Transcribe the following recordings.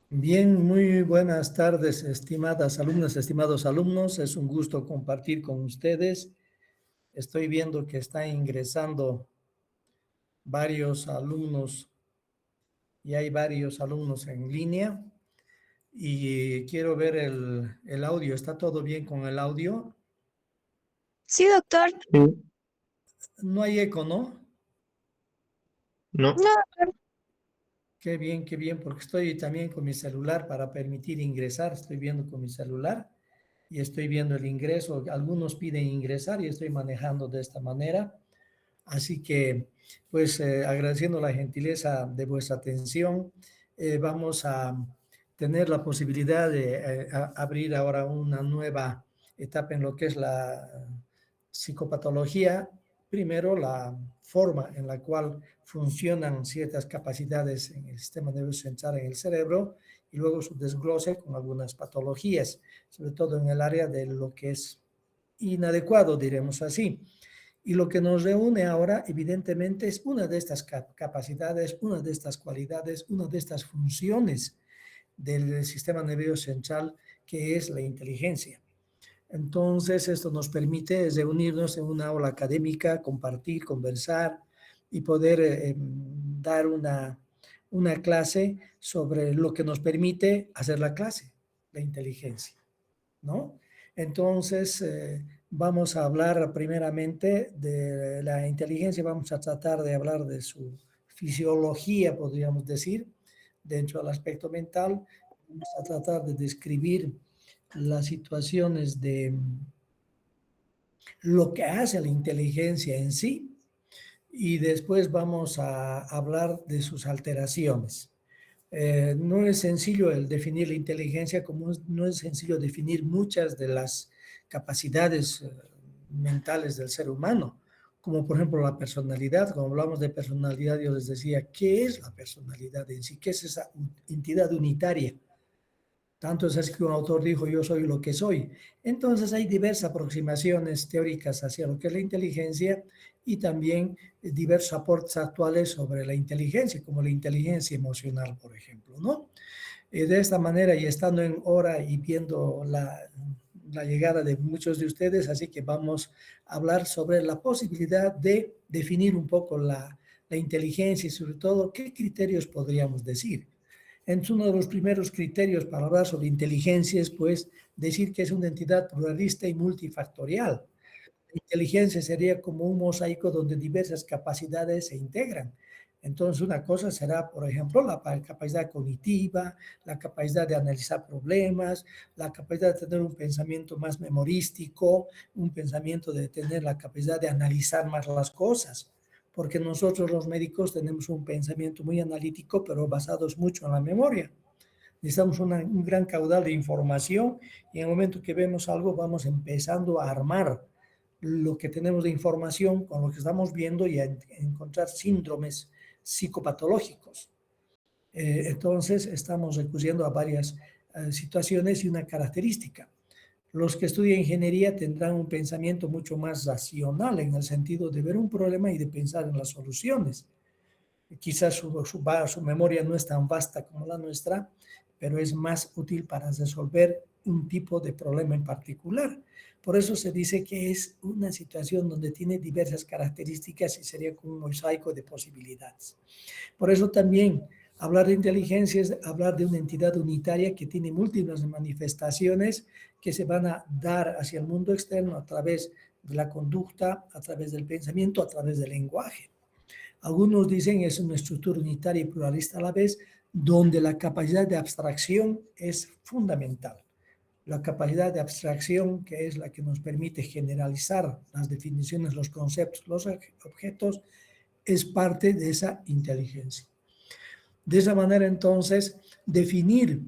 Bien, muy buenas tardes, estimadas alumnas, estimados alumnos. Es un gusto compartir con ustedes. Estoy viendo que están ingresando varios alumnos y hay varios alumnos en línea y quiero ver el audio. ¿Está todo bien con el audio? Sí, doctor. Sí, No hay eco, ¿no? No, no, doctor. Qué bien, porque estoy también con mi celular para permitir ingresar. Estoy viendo con mi celular y estoy viendo el ingreso. Algunos piden ingresar y estoy manejando de esta manera. Así que, pues, agradeciendo la gentileza de vuestra atención, vamos a tener la posibilidad de abrir ahora una nueva etapa en lo que es la psicopatología. Primero, la forma en la cual funcionan ciertas capacidades en el sistema nervioso central en el cerebro y luego su desglose con algunas patologías, sobre todo en el área de lo que es inadecuado, diremos así. Y lo que nos reúne ahora, evidentemente, es una de estas capacidades, una de estas cualidades, una de estas funciones del sistema nervioso central, que es la inteligencia. Entonces, esto nos permite reunirnos en una aula académica, compartir, conversar y poder dar una clase sobre lo que nos permite hacer la clase, la inteligencia, ¿no? Entonces, vamos a hablar primeramente de la inteligencia, vamos a tratar de hablar de su fisiología, podríamos decir, dentro del aspecto mental. Vamos a tratar de describir las situaciones de lo que hace la inteligencia en sí y después vamos a hablar de sus alteraciones. No es sencillo el definir la inteligencia, como no es sencillo definir muchas de las capacidades mentales del ser humano, como por ejemplo la personalidad. Cuando hablamos de personalidad, yo les decía, ¿qué es la personalidad en sí? ¿Qué es esa entidad unitaria? Tanto es así que un autor dijo, yo soy lo que soy. Entonces hay diversas aproximaciones teóricas hacia lo que es la inteligencia y también diversos aportes actuales sobre la inteligencia, como la inteligencia emocional, por ejemplo, ¿no? De esta manera, y estando en hora y viendo la llegada de muchos de ustedes, así que vamos a hablar sobre la posibilidad de definir un poco la inteligencia y sobre todo qué criterios podríamos decir. Entonces, uno de los primeros criterios para hablar sobre inteligencia es, pues, decir que es una entidad pluralista y multifactorial. La inteligencia sería como un mosaico donde diversas capacidades se integran. Entonces, una cosa será, por ejemplo, la capacidad cognitiva, la capacidad de analizar problemas, la capacidad de tener un pensamiento más memorístico, un pensamiento de tener la capacidad de analizar más las cosas, porque nosotros los médicos tenemos un pensamiento muy analítico, pero basados mucho en la memoria. Necesitamos un gran caudal de información y en el momento que vemos algo vamos empezando a armar lo que tenemos de información con lo que estamos viendo y a encontrar síndromes psicopatológicos. Entonces estamos recurriendo a varias situaciones y una característica. Los que estudian ingeniería tendrán un pensamiento mucho más racional en el sentido de ver un problema y de pensar en las soluciones. Quizás su memoria no es tan vasta como la nuestra, pero es más útil para resolver un tipo de problema en particular. Por eso se dice que es una situación donde tiene diversas características y sería como un mosaico de posibilidades. Por eso también hablar de inteligencia es hablar de una entidad unitaria que tiene múltiples manifestaciones que se van a dar hacia el mundo externo a través de la conducta, a través del pensamiento, a través del lenguaje. Algunos dicen es una estructura unitaria y pluralista a la vez, donde la capacidad de abstracción es fundamental. La capacidad de abstracción, que es la que nos permite generalizar las definiciones, los conceptos, los objetos, es parte de esa inteligencia. De esa manera, entonces, definir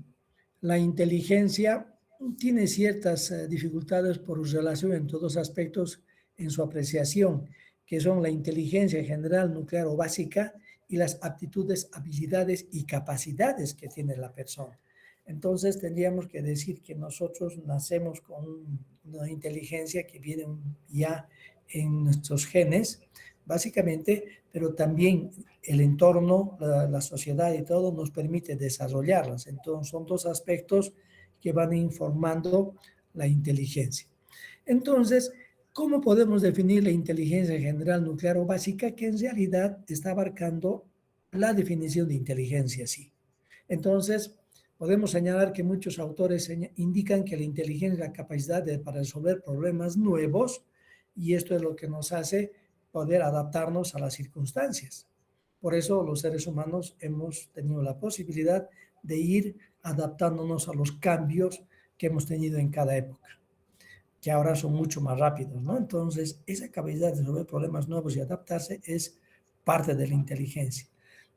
la inteligencia tiene ciertas dificultades por su relación en todos aspectos en su apreciación, que son la inteligencia general, nuclear o básica y las aptitudes, habilidades y capacidades que tiene la persona. Entonces tendríamos que decir que nosotros nacemos con una inteligencia que viene ya en nuestros genes, básicamente, pero también el entorno, la sociedad y todo nos permite desarrollarlas. Entonces, son dos aspectos que van informando la inteligencia. Entonces, ¿cómo podemos definir la inteligencia general nuclear o básica? Que en realidad está abarcando la definición de inteligencia, sí. Entonces, podemos señalar que muchos autores indican que la inteligencia es la capacidad para resolver problemas nuevos y esto es lo que nos hace poder adaptarnos a las circunstancias. Por eso los seres humanos hemos tenido la posibilidad de ir adaptándonos a los cambios que hemos tenido en cada época, que ahora son mucho más rápidos, ¿no? Entonces, esa capacidad de resolver problemas nuevos y adaptarse es parte de la inteligencia.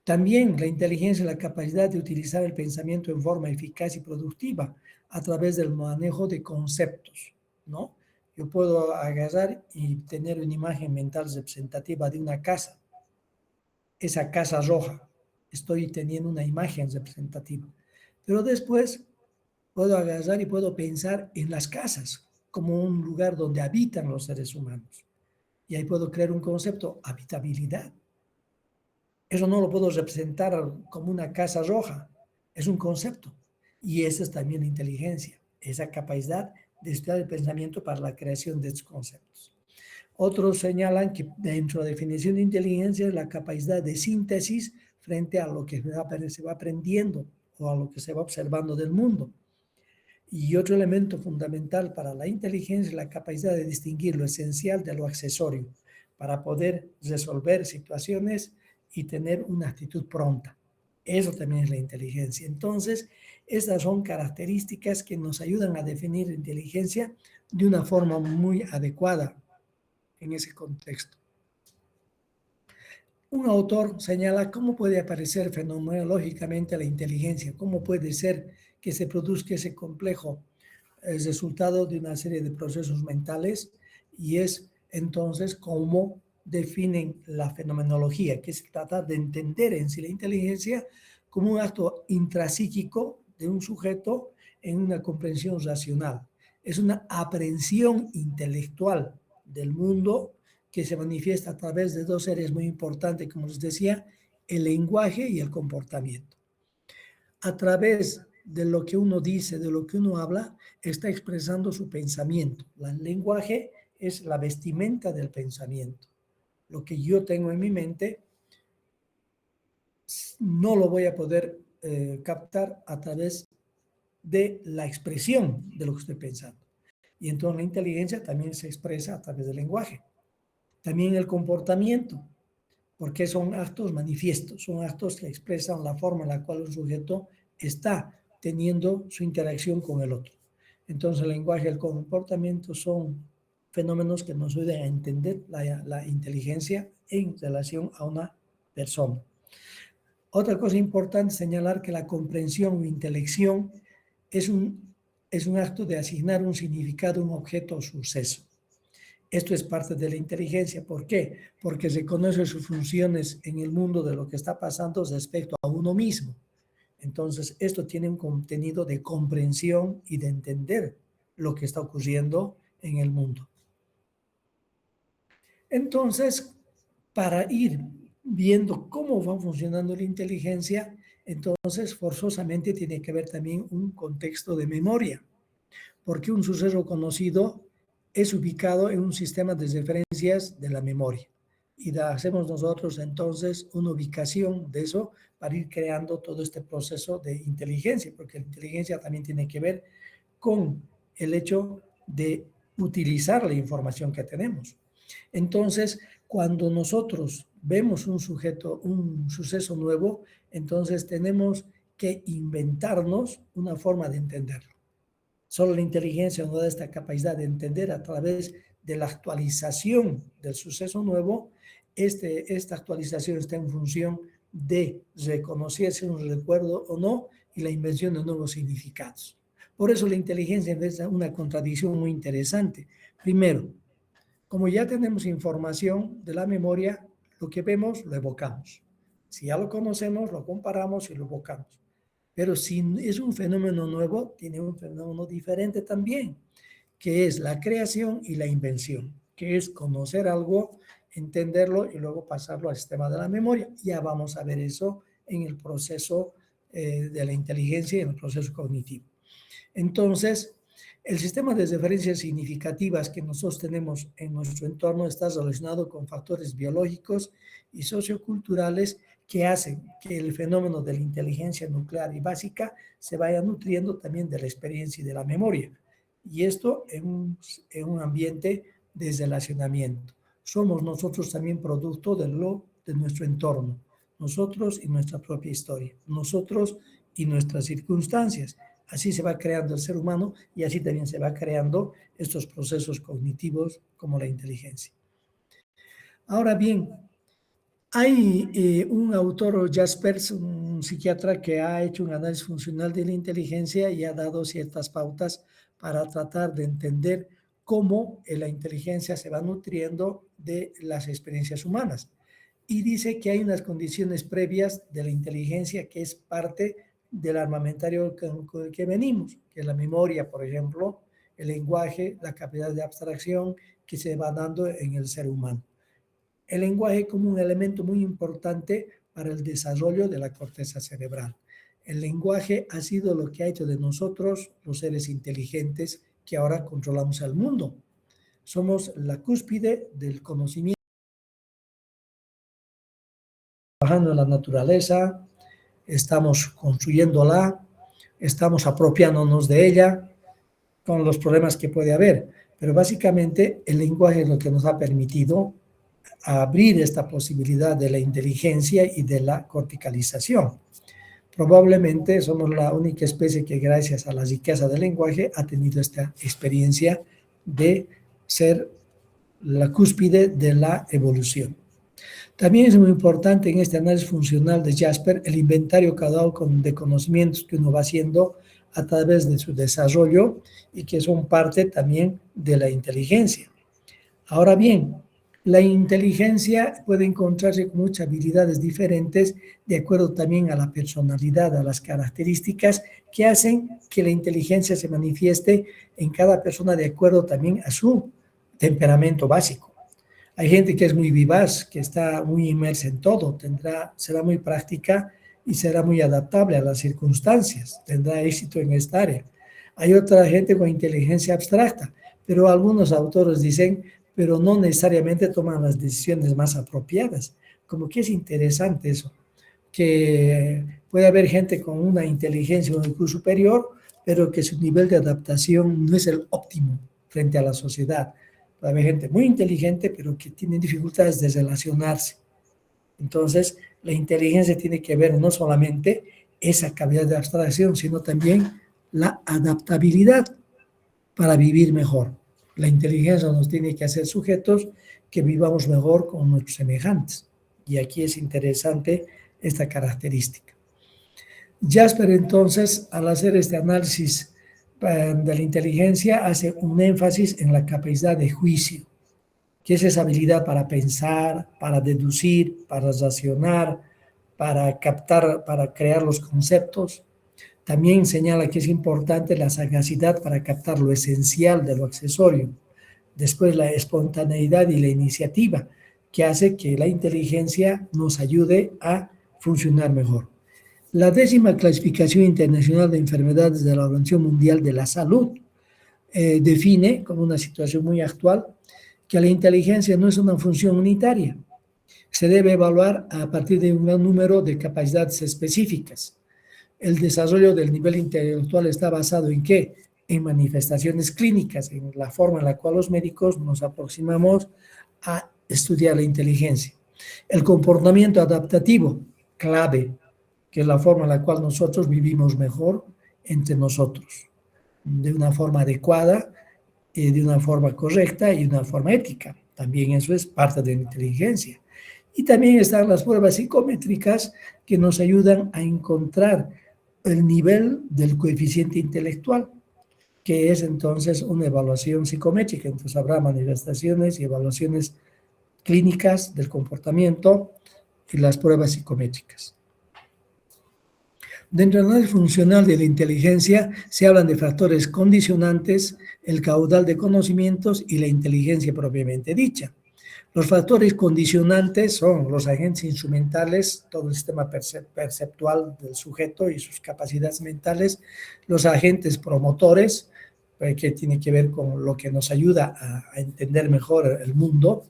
También la inteligencia es la capacidad de utilizar el pensamiento en forma eficaz y productiva a través del manejo de conceptos, ¿no? Yo puedo agarrar y tener una imagen mental representativa de una casa, esa casa roja, estoy teniendo una imagen representativa, pero después puedo agarrar y puedo pensar en las casas como un lugar donde habitan los seres humanos. Y ahí puedo crear un concepto, habitabilidad. Eso no lo puedo representar como una casa roja, es un concepto. Y esa es también la inteligencia, esa capacidad de estudiar el pensamiento para la creación de estos conceptos. Otros señalan que dentro de la definición de inteligencia es la capacidad de síntesis frente a lo que se va aprendiendo o a lo que se va observando del mundo. Y otro elemento fundamental para la inteligencia es la capacidad de distinguir lo esencial de lo accesorio para poder resolver situaciones y tener una actitud pronta. Eso también es la inteligencia. Entonces, estas son características que nos ayudan a definir la inteligencia de una forma muy adecuada en ese contexto. Un autor señala cómo puede aparecer fenomenológicamente la inteligencia, cómo puede ser que se produzca ese complejo el resultado de una serie de procesos mentales y es entonces cómo definen la fenomenología, que se trata de entender en sí la inteligencia como un acto intrapsíquico de un sujeto en una comprensión racional. Es una aprehensión intelectual del mundo que se manifiesta a través de dos seres muy importantes, como les decía, el lenguaje y el comportamiento. A través de lo que uno dice, de lo que uno habla, está expresando su pensamiento. El lenguaje es la vestimenta del pensamiento. Lo que yo tengo en mi mente no lo voy a poder captar a través de la expresión de lo que estoy pensando. Y entonces la inteligencia también se expresa a través del lenguaje. También el comportamiento, porque son actos manifiestos, son actos que expresan la forma en la cual un sujeto está teniendo su interacción con el otro. Entonces el lenguaje y el comportamiento son fenómenos que nos ayudan a entender la inteligencia en relación a una persona. Otra cosa importante es señalar que la comprensión o intelección es un acto de asignar un significado a un objeto o suceso. Esto es parte de la inteligencia. ¿Por qué? Porque reconoce sus funciones en el mundo de lo que está pasando respecto a uno mismo. Entonces, esto tiene un contenido de comprensión y de entender lo que está ocurriendo en el mundo. Entonces, para ir viendo cómo va funcionando la inteligencia, entonces forzosamente tiene que haber también un contexto de memoria, porque un suceso conocido es ubicado en un sistema de referencias de la memoria. Y hacemos nosotros entonces una ubicación de eso para ir creando todo este proceso de inteligencia, porque la inteligencia también tiene que ver con el hecho de utilizar la información que tenemos. Entonces, cuando nosotros vemos un suceso nuevo, entonces tenemos que inventarnos una forma de entenderlo. Solo la inteligencia nos da esta capacidad de entender a través de la actualización del suceso nuevo. Esta actualización está en función de reconocer si un recuerdo o no y la invención de nuevos significados. Por eso la inteligencia es una contradicción muy interesante. Primero, como ya tenemos información de la memoria, lo que vemos lo evocamos. Si ya lo conocemos, lo comparamos y lo evocamos. Pero si es un fenómeno nuevo, tiene un fenómeno diferente también, que es la creación y la invención, que es conocer algo entenderlo y luego pasarlo al sistema de la memoria. Ya vamos a ver eso en el proceso de la inteligencia y en el proceso cognitivo. Entonces, el sistema de referencias significativas que nosotros tenemos en nuestro entorno está relacionado con factores biológicos y socioculturales que hacen que el fenómeno de la inteligencia nuclear y básica se vaya nutriendo también de la experiencia y de la memoria. Y esto en un ambiente de relacionamiento. Somos nosotros también producto de nuestro entorno, nosotros y nuestra propia historia, nosotros y nuestras circunstancias. Así se va creando el ser humano y así también se va creando estos procesos cognitivos como la inteligencia. Ahora bien, hay un autor, Jaspers, un psiquiatra que ha hecho un análisis funcional de la inteligencia y ha dado ciertas pautas para tratar de entender cómo la inteligencia se va nutriendo de las experiencias humanas. Y dice que hay unas condiciones previas de la inteligencia que es parte del armamentario con el que venimos, que es la memoria, por ejemplo, el lenguaje, la capacidad de abstracción que se va dando en el ser humano. El lenguaje como un elemento muy importante para el desarrollo de la corteza cerebral. El lenguaje ha sido lo que ha hecho de nosotros los seres inteligentes que ahora controlamos al mundo. Somos la cúspide del conocimiento, trabajando en la naturaleza, estamos construyéndola, estamos apropiándonos de ella con los problemas que puede haber. Pero básicamente el lenguaje es lo que nos ha permitido abrir esta posibilidad de la inteligencia y de la corticalización. Probablemente somos la única especie que gracias a la riqueza del lenguaje ha tenido esta experiencia de ser la cúspide de la evolución. También es muy importante en este análisis funcional de Jasper el inventario caudal de conocimientos que uno va haciendo a través de su desarrollo y que son parte también de la inteligencia. Ahora bien, la inteligencia puede encontrarse con muchas habilidades diferentes de acuerdo también a la personalidad, a las características que hacen que la inteligencia se manifieste en cada persona de acuerdo también a su temperamento básico. Hay gente que es muy vivaz, que está muy inmersa en todo, será muy práctica y será muy adaptable a las circunstancias, tendrá éxito en esta área. Hay otra gente con inteligencia abstracta, pero algunos autores dicen, pero no necesariamente toman las decisiones más apropiadas. Como que es interesante eso, que puede haber gente con una inteligencia o un IQ superior, pero que su nivel de adaptación no es el óptimo frente a la sociedad. Puede haber gente muy inteligente, pero que tiene dificultades de relacionarse. Entonces, la inteligencia tiene que ver no solamente esa capacidad de abstracción, sino también la adaptabilidad para vivir mejor. La inteligencia nos tiene que hacer sujetos que vivamos mejor con nuestros semejantes. Y aquí es interesante esta característica. Jasper, entonces, al hacer este análisis de la inteligencia, hace un énfasis en la capacidad de juicio, que es esa habilidad para pensar, para deducir, para racionar, para captar, para crear los conceptos. También señala que es importante la sagacidad para captar lo esencial de lo accesorio. Después la espontaneidad y la iniciativa, que hace que la inteligencia nos ayude a funcionar mejor. La 10ª clasificación internacional de enfermedades de la Organización Mundial de la Salud define, como una situación muy actual, que la inteligencia no es una función unitaria. Se debe evaluar a partir de un gran número de capacidades específicas. El desarrollo del nivel intelectual está basado ¿en qué? En manifestaciones clínicas, en la forma en la cual los médicos nos aproximamos a estudiar la inteligencia. El comportamiento adaptativo, clave, que es la forma en la cual nosotros vivimos mejor entre nosotros, de una forma adecuada, de una forma correcta y de una forma ética. También eso es parte de la inteligencia. Y también están las pruebas psicométricas que nos ayudan a encontrar el nivel del coeficiente intelectual, que es entonces una evaluación psicométrica. Entonces habrá manifestaciones y evaluaciones clínicas del comportamiento y las pruebas psicométricas. Dentro del análisis funcional de la inteligencia se hablan de factores condicionantes, el caudal de conocimientos y la inteligencia propiamente dicha. Los factores condicionantes son los agentes instrumentales, todo el sistema perceptual del sujeto y sus capacidades mentales, los agentes promotores, que tiene que ver con lo que nos ayuda a entender mejor el mundo,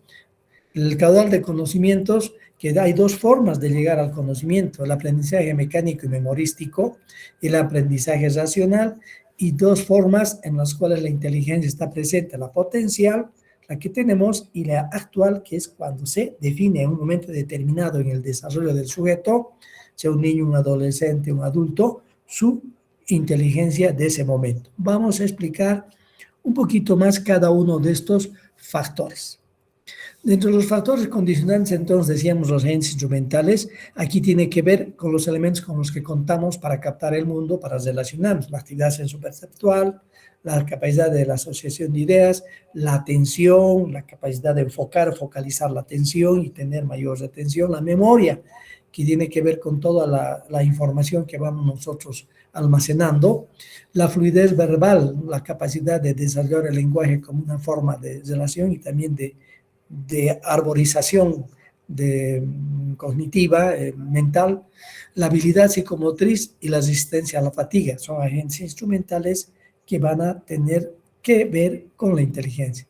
el caudal de conocimientos, que hay dos formas de llegar al conocimiento, el aprendizaje mecánico y memorístico y el aprendizaje racional, y dos formas en las cuales la inteligencia está presente, la potencial, la que tenemos, y la actual, que es cuando se define en un momento determinado en el desarrollo del sujeto, sea un niño, un adolescente, un adulto, su inteligencia de ese momento. Vamos a explicar un poquito más cada uno de estos factores. Dentro de los factores condicionantes, entonces, decíamos los agentes instrumentales, aquí tiene que ver con los elementos con los que contamos para captar el mundo, para relacionarnos, la actividad sensoperceptual, la capacidad de la asociación de ideas, la atención, la capacidad de enfocar, focalizar la atención y tener mayor retención, la memoria, que tiene que ver con toda la información que vamos nosotros almacenando, la fluidez verbal, la capacidad de desarrollar el lenguaje como una forma de relación y también de arborización cognitiva, mental, la habilidad psicomotriz y la resistencia a la fatiga. Son agentes instrumentales que van a tener que ver con la inteligencia.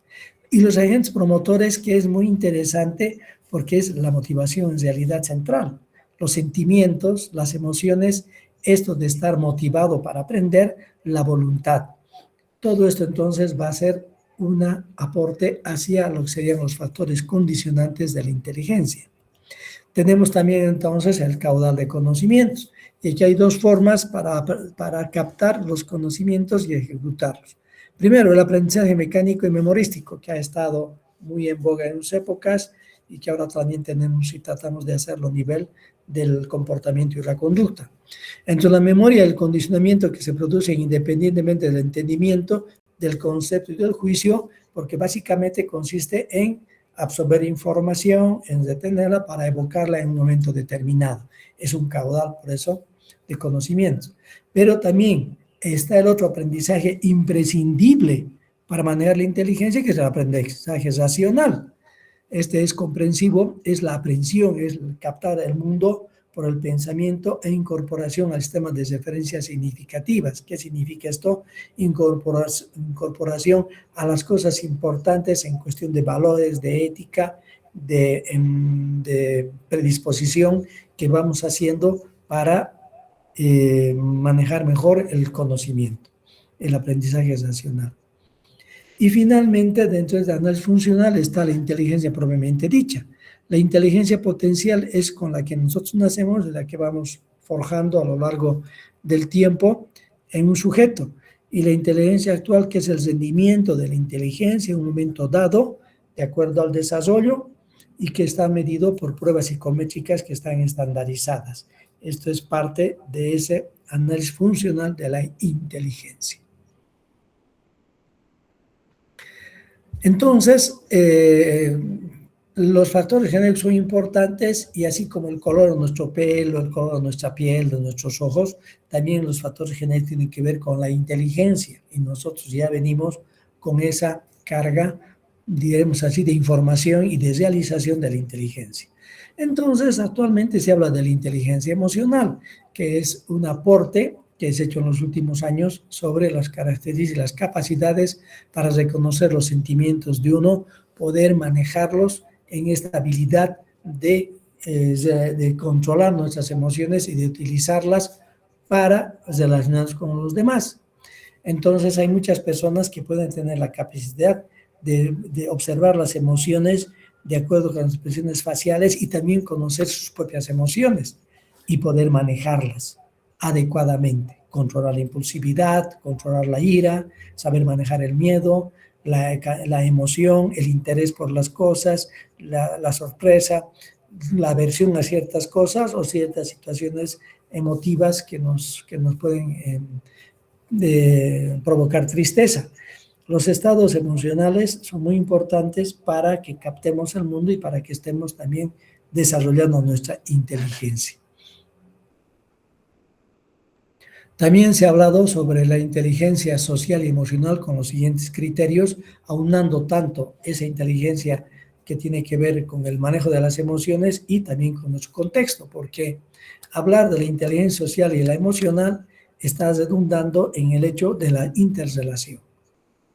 Y los agentes promotores, que es muy interesante porque es la motivación en realidad central. Los sentimientos, las emociones, esto de estar motivado para aprender, la voluntad. Todo esto entonces va a ser un aporte hacia lo que serían los factores condicionantes de la inteligencia. Tenemos también entonces el caudal de conocimientos, y aquí hay dos formas para captar los conocimientos y ejecutarlos. Primero, el aprendizaje mecánico y memorístico, que ha estado muy en boga en sus épocas y que ahora también tenemos y tratamos de hacerlo a nivel del comportamiento y la conducta. Entre la memoria y el condicionamiento que se producen independientemente del entendimiento, del concepto y del juicio, porque básicamente consiste en absorber información, en retenerla para evocarla en un momento determinado. Es un caudal, por eso, de conocimientos. Pero también está el otro aprendizaje imprescindible para manejar la inteligencia, que es el aprendizaje racional. Este es comprensivo, es la aprehensión, es captar el mundo por el pensamiento e incorporación al sistema de referencias significativas. ¿Qué significa esto? Incorporación a las cosas importantes en cuestión de valores, de ética, de predisposición que vamos haciendo para manejar mejor el conocimiento, el aprendizaje racional. Y finalmente, dentro del análisis funcional está la inteligencia propiamente dicha. La inteligencia potencial es con la que nosotros nacemos, de la que vamos forjando a lo largo del tiempo en un sujeto. Y la inteligencia actual, que es el rendimiento de la inteligencia en un momento dado, de acuerdo al desarrollo, y que está medido por pruebas psicométricas que están estandarizadas. Esto es parte de ese análisis funcional de la inteligencia. Entonces, los factores genéticos son importantes, y así como el color de nuestro pelo, el color de nuestra piel, de nuestros ojos, también los factores genéticos tienen que ver con la inteligencia, y nosotros ya venimos con esa carga, diremos así, de información y de realización de la inteligencia. Entonces, actualmente se habla de la inteligencia emocional, que es un aporte que se ha hecho en los últimos años sobre las características y las capacidades para reconocer los sentimientos de uno, poder manejarlos en esta habilidad de controlar nuestras emociones y de utilizarlas para relacionarnos con los demás. Entonces hay muchas personas que pueden tener la capacidad de observar las emociones de acuerdo con las expresiones faciales y también conocer sus propias emociones y poder manejarlas adecuadamente, controlar la impulsividad, controlar la ira, saber manejar el miedo, la emoción, el interés por las cosas, la sorpresa, la aversión a ciertas cosas o ciertas situaciones emotivas que nos pueden provocar tristeza. Los estados emocionales son muy importantes para que captemos el mundo y para que estemos también desarrollando nuestra inteligencia. También se ha hablado sobre la inteligencia social y emocional con los siguientes criterios, aunando tanto esa inteligencia que tiene que ver con el manejo de las emociones y también con nuestro contexto, porque hablar de la inteligencia social y la emocional está redundando en el hecho de la interrelación.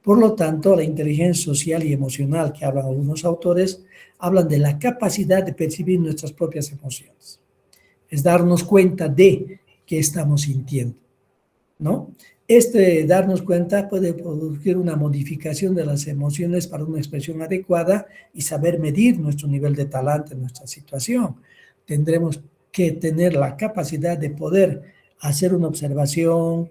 Por lo tanto, la inteligencia social y emocional que hablan algunos autores hablan de la capacidad de percibir nuestras propias emociones. Es darnos cuenta de qué estamos sintiendo, ¿no? Darnos cuenta puede producir una modificación de las emociones para una expresión adecuada y saber medir nuestro nivel de talante en nuestra situación. Tendremos que tener la capacidad de poder hacer una observación,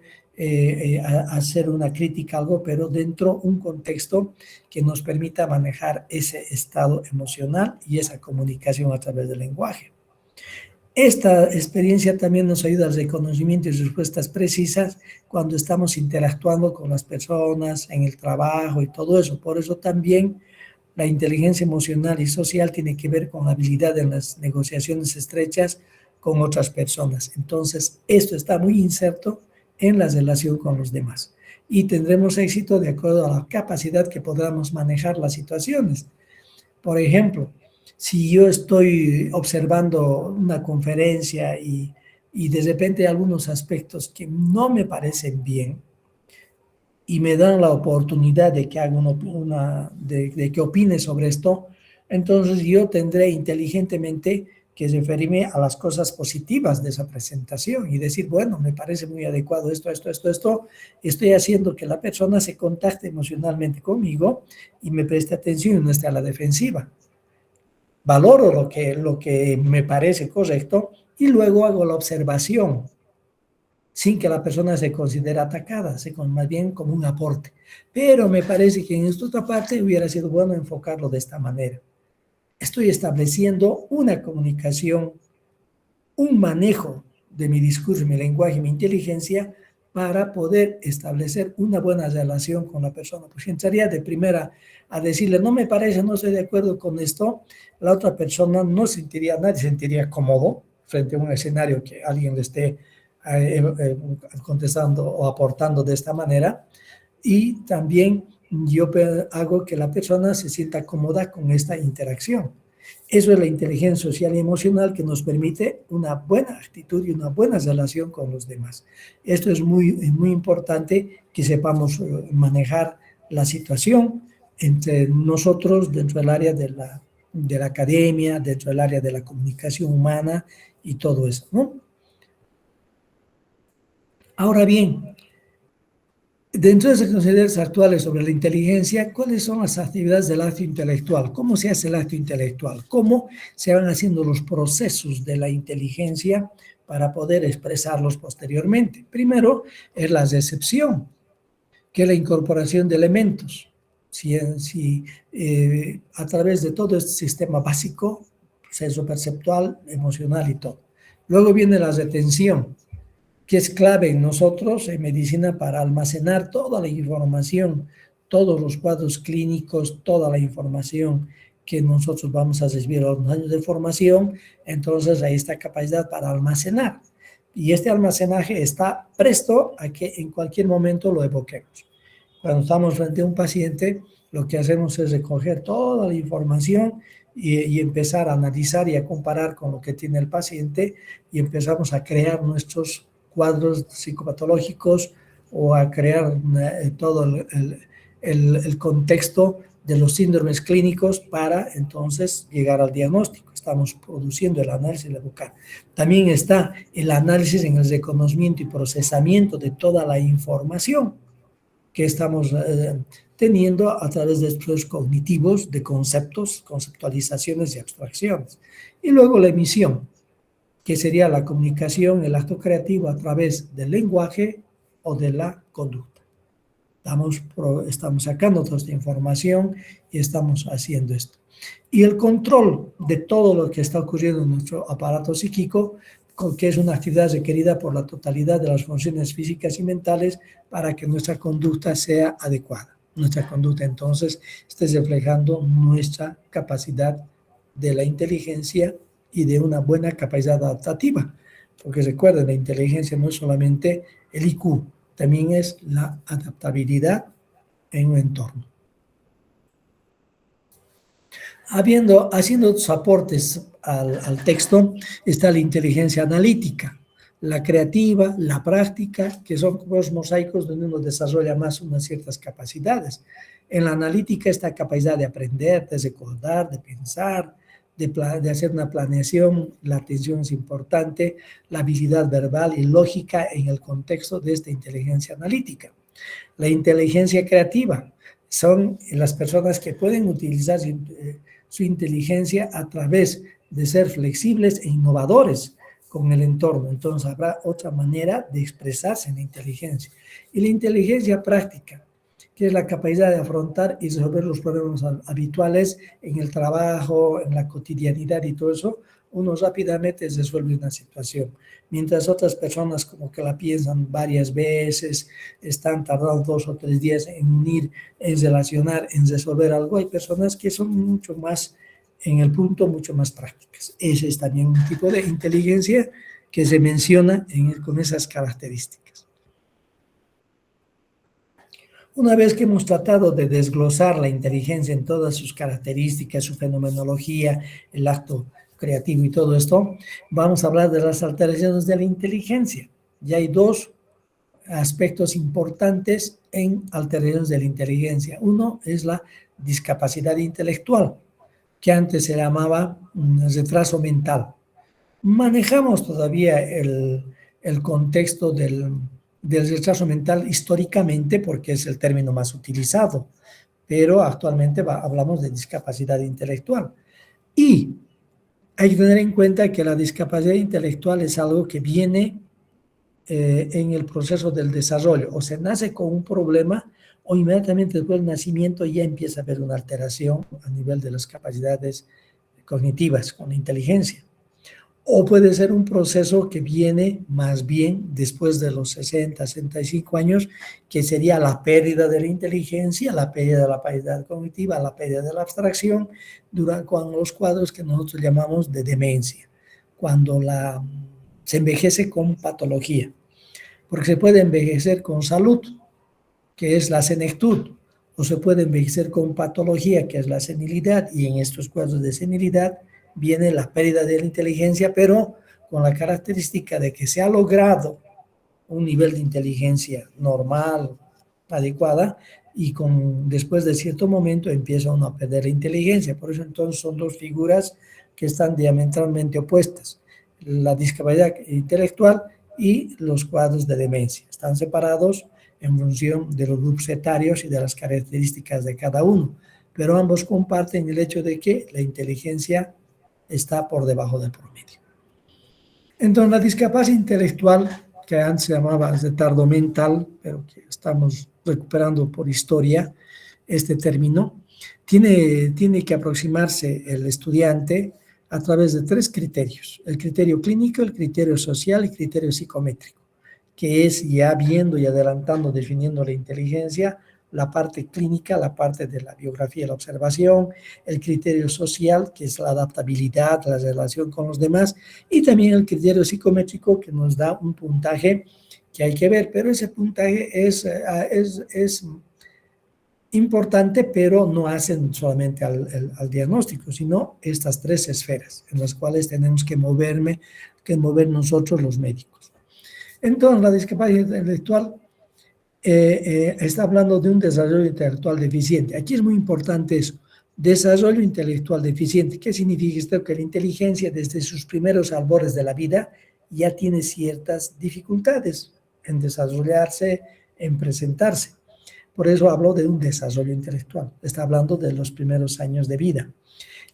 hacer una crítica, algo, pero dentro de un contexto que nos permita manejar ese estado emocional y esa comunicación a través del lenguaje. Esta experiencia también nos ayuda al reconocimiento y respuestas precisas cuando estamos interactuando con las personas, en el trabajo y todo eso. Por eso también la inteligencia emocional y social tiene que ver con la habilidad en las negociaciones estrechas con otras personas. Entonces, esto está muy inserto en la relación con los demás. Y tendremos éxito de acuerdo a la capacidad que podamos manejar las situaciones. Por ejemplo, si yo estoy observando una conferencia y de repente hay algunos aspectos que no me parecen bien y me dan la oportunidad de que haga de que opine sobre esto, entonces yo tendré inteligentemente que referirme a las cosas positivas de esa presentación y decir, bueno, me parece muy adecuado esto, estoy haciendo que la persona se contacte emocionalmente conmigo y me preste atención y no esté a la defensiva. Valoro lo que me parece correcto y luego hago la observación sin que la persona se considere atacada, más bien como un aporte. Pero me parece que en esta otra parte hubiera sido bueno enfocarlo de esta manera. Estoy estableciendo una comunicación, un manejo de mi discurso, mi lenguaje, mi inteligencia para poder establecer una buena relación con la persona. Pues si entraría de primera a decirle, no me parece, no estoy de acuerdo con esto, la otra persona nadie sentiría cómodo frente a un escenario que alguien le esté contestando o aportando de esta manera. Y también yo hago que la persona se sienta cómoda con esta interacción. Eso es la inteligencia social y emocional que nos permite una buena actitud y una buena relación con los demás. Esto es muy importante que sepamos manejar la situación entre nosotros dentro del área de la academia, dentro del área de la comunicación humana y todo eso, ¿no? Ahora bien, dentro de las consideraciones actuales sobre la inteligencia, ¿cuáles son las actividades del acto intelectual? ¿Cómo se hace el acto intelectual? ¿Cómo se van haciendo los procesos de la inteligencia para poder expresarlos posteriormente? Primero es la recepción, que es la incorporación de elementos. A través de todo este sistema básico, proceso perceptual, emocional y todo. Luego viene la retención, que es clave en nosotros, en medicina, para almacenar toda la información, todos los cuadros clínicos, toda la información que nosotros vamos a recibir a los años de formación. Entonces, ahí está capacidad para almacenar. Y este almacenaje está presto a que en cualquier momento lo evoquemos. Cuando estamos frente a un paciente, lo que hacemos es recoger toda la información y empezar a analizar y a comparar con lo que tiene el paciente y empezamos a crear nuestros cuadros psicopatológicos o a crear todo el contexto de los síndromes clínicos para entonces llegar al diagnóstico. Estamos produciendo el análisis vocal. También está el análisis en el reconocimiento y procesamiento de toda la información que estamos teniendo a través de estudios cognitivos de conceptos, conceptualizaciones y abstracciones. Y luego la emisión, que sería la comunicación, el acto creativo a través del lenguaje o de la conducta. Estamos sacando toda esta información y estamos haciendo esto. Y el control de todo lo que está ocurriendo en nuestro aparato psíquico, que es una actividad requerida por la totalidad de las funciones físicas y mentales para que nuestra conducta sea adecuada. Nuestra conducta entonces esté reflejando nuestra capacidad de la inteligencia y de una buena capacidad adaptativa. Porque recuerden, la inteligencia no es solamente el IQ, también es la adaptabilidad en un entorno. Haciendo otros aportes al texto, está la inteligencia analítica, la creativa, la práctica, que son como los mosaicos donde uno desarrolla más unas ciertas capacidades. En la analítica, esta capacidad de aprender, de recordar, de pensar, de hacer una planeación, la atención es importante, la habilidad verbal y lógica en el contexto de esta inteligencia analítica. La inteligencia creativa son las personas que pueden utilizar su inteligencia a través de ser flexibles e innovadores con el entorno. Entonces habrá otra manera de expresarse en la inteligencia. Y la inteligencia práctica, que es la capacidad de afrontar y resolver los problemas habituales en el trabajo, en la cotidianidad y todo eso, uno rápidamente resuelve una situación. Mientras otras personas como que la piensan varias veces, están tardando 2 o 3 días en unir, en relacionar, en resolver algo, hay personas que son mucho más, en el punto, mucho más prácticas. Ese es también un tipo de inteligencia que se menciona con esas características. Una vez que hemos tratado de desglosar la inteligencia en todas sus características, su fenomenología, el acto creativo y todo esto, vamos a hablar de las alteraciones de la inteligencia. Ya hay 2 aspectos importantes en alteraciones de la inteligencia. Uno es la discapacidad intelectual, que antes se llamaba retraso mental. Manejamos todavía el contexto del retraso mental históricamente porque es el término más utilizado, pero actualmente hablamos de discapacidad intelectual. Y hay que tener en cuenta que la discapacidad intelectual es algo que viene en el proceso del desarrollo, o se nace con un problema o inmediatamente después del nacimiento ya empieza a haber una alteración a nivel de las capacidades cognitivas, con la inteligencia. O puede ser un proceso que viene más bien después de los 60, 65 años, que sería la pérdida de la inteligencia, la pérdida de la capacidad cognitiva, la pérdida de la abstracción, con los cuadros que nosotros llamamos de demencia, cuando se envejece con patología. Porque se puede envejecer con salud, que es la senectud, o se puede envejecer con patología, que es la senilidad, y en estos cuadros de senilidad viene la pérdida de la inteligencia, pero con la característica de que se ha logrado un nivel de inteligencia normal, adecuada, y después de cierto momento empieza uno a perder la inteligencia. Por eso entonces son 2 figuras que están diametralmente opuestas. La discapacidad intelectual y los cuadros de demencia. Están separados en función de los grupos etarios y de las características de cada uno, pero ambos comparten el hecho de que la inteligencia está por debajo del promedio. Entonces, la discapacidad intelectual, que antes se llamaba retardo mental, pero que estamos recuperando por historia este término, tiene que aproximarse el estudiante a través de 3 criterios: el criterio clínico, el criterio social y el criterio psicométrico, que es ya viendo y adelantando, definiendo la inteligencia, la parte clínica, la parte de la biografía y la observación, el criterio social, que es la adaptabilidad, la relación con los demás, y también el criterio psicométrico, que nos da un puntaje que hay que ver, pero ese puntaje es importante, pero no hacen solamente al diagnóstico, sino estas 3 esferas en las cuales tenemos que mover nosotros los médicos. Entonces, la discapacidad intelectual está hablando de un desarrollo intelectual deficiente. Aquí es muy importante eso. Desarrollo intelectual deficiente. ¿Qué significa esto? Que la inteligencia desde sus primeros albores de la vida ya tiene ciertas dificultades en desarrollarse, en presentarse. Por eso hablo de un desarrollo intelectual. Está hablando de los primeros años de vida.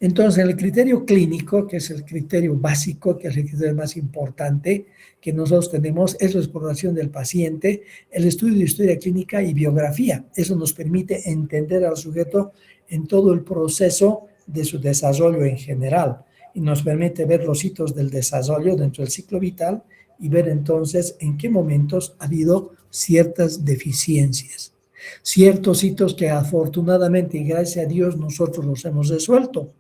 Entonces, el criterio clínico, que es el criterio básico, que es el criterio más importante que nosotros tenemos, es la exploración del paciente, el estudio de historia clínica y biografía. Eso nos permite entender al sujeto en todo el proceso de su desarrollo en general y nos permite ver los hitos del desarrollo dentro del ciclo vital y ver entonces en qué momentos ha habido ciertas deficiencias, ciertos hitos que afortunadamente y gracias a Dios nosotros los hemos resuelto.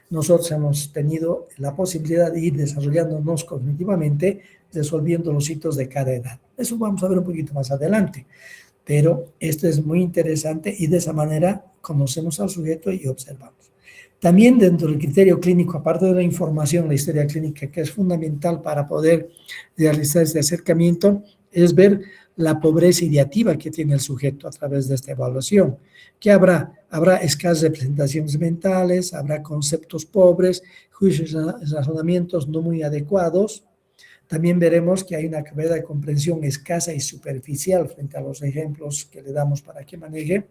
Nosotros hemos tenido la posibilidad de ir desarrollándonos cognitivamente, resolviendo los hitos de cada edad. Eso vamos a ver un poquito más adelante, pero esto es muy interesante y de esa manera conocemos al sujeto y observamos. También dentro del criterio clínico, aparte de la información, la historia clínica, que es fundamental para poder realizar este acercamiento, es ver la pobreza ideativa que tiene el sujeto a través de esta evaluación. ¿Qué habrá? Habrá escasas representaciones mentales, habrá conceptos pobres, juicios y razonamientos no muy adecuados. También veremos que hay una capacidad de comprensión escasa y superficial frente a los ejemplos que le damos para que maneje.